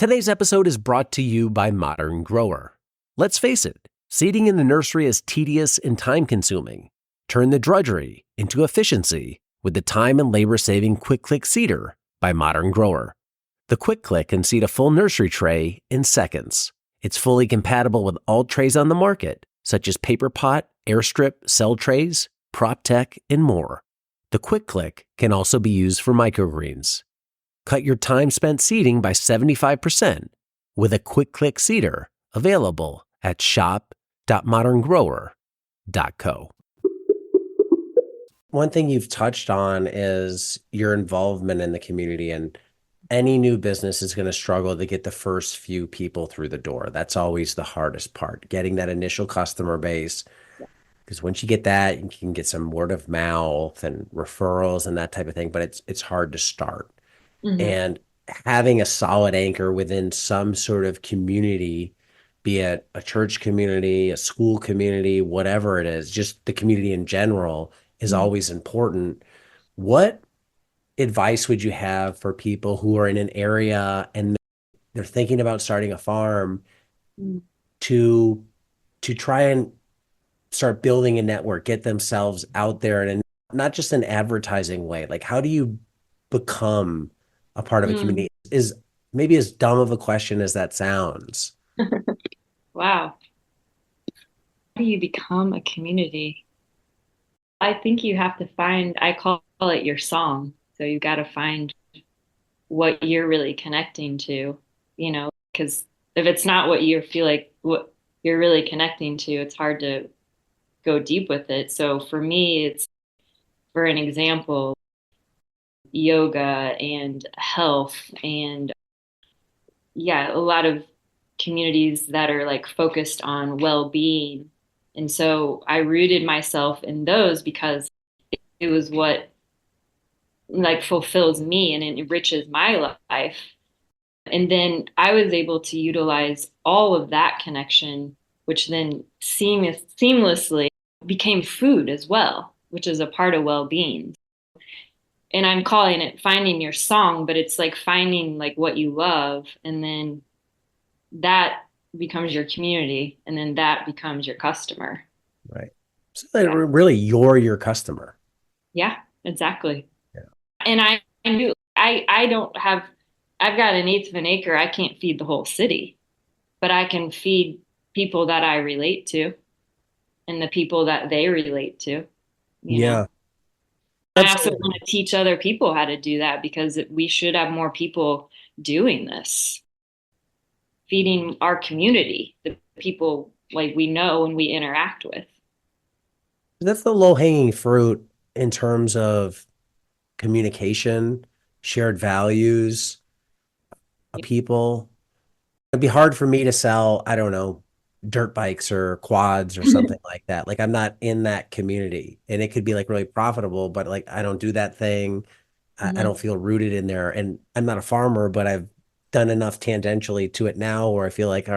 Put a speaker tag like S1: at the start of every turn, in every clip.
S1: Today's episode is brought to you by Modern Grower. Let's face it, seeding in the nursery is tedious and time-consuming. Turn the drudgery into efficiency with the time and labor-saving Quick Click Seeder by Modern Grower. The Quick Click can seed a full nursery tray in seconds. It's fully compatible with all trays on the market, such as paper pot, airstrip, cell trays, prop tech, and more. The Quick Click can also be used for microgreens. Cut your time spent seeding by 75% with a Quick Click Seeder available at shop.moderngrower.co. One thing you've touched on is your involvement in the community, and any new business is going to struggle to get the first few people through the door. That's always the hardest part, getting that initial customer base. Because once you get that, you can get some word of mouth and referrals and that type of thing, but it's hard to start. And having a solid anchor within some sort of community, be it a church community, a school community, whatever it is, just the community in general is always important. What advice would you have for people who are in an area and they're thinking about starting a farm to try and start building a network, get themselves out there, and not just an advertising way? Like, how do you become a part of a community? Is maybe as dumb of a question as that sounds.
S2: Wow. How do you become a community? I think you have to find, I call it your song. So you got to find what you're really connecting to, because if it's not what you feel like what you're really connecting to, it's hard to go deep with it. So for me, it's, for an example, yoga and health and a lot of communities that are like focused on well-being. And so I rooted myself in those because it was what like fulfills me and it enriches my life. And then I was able to utilize all of that connection, which then seamlessly became food as well, which is a part of well-being. And I'm calling it finding your song, but it's like finding like what you love, and then that becomes your community, and then that becomes your customer.
S1: Right. So that really you're your customer.
S2: Yeah, exactly.
S1: Yeah.
S2: And I knew I don't have, I've got an eighth of an acre. I can't feed the whole city, but I can feed people that I relate to and the people that they relate to, you know.
S1: Yeah.
S2: I also want to teach other people how to do that because we should have more people doing this, feeding our community, the people like we know and we interact with.
S1: That's the low-hanging fruit in terms of communication, shared values, people. It'd be hard for me to sell, I don't know, dirt bikes or quads or something like that. Like, I'm not in that community, and it could be like really profitable, but like I don't do that thing. I don't feel rooted in there, and I'm not a farmer, but I've done enough tangentially to it now where I feel like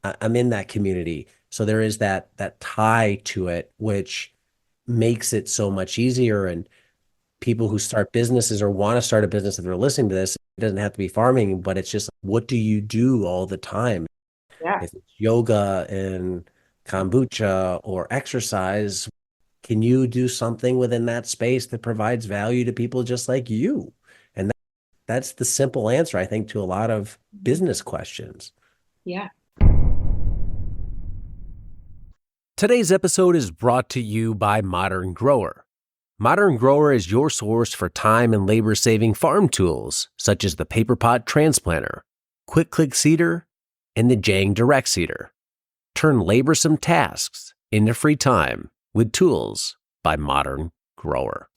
S1: I'm in that community. So there is that tie to it, which makes it so much easier. And people who start businesses or want to start a business, if they're listening to this, it doesn't have to be farming, but it's just, what do you do all the time?
S2: Yeah.
S1: If it's yoga and kombucha or exercise, can you do something within that space that provides value to people just like you? And that's the simple answer, I think, to a lot of business questions.
S2: Yeah.
S1: Today's episode is brought to you by Modern Grower. Modern Grower is your source for time and labor-saving farm tools, such as the Paper Pot Transplanter, Quick Click Seeder, and the Jang Direct Seeder. Turn laborsome tasks into free time with tools by Modern Grower.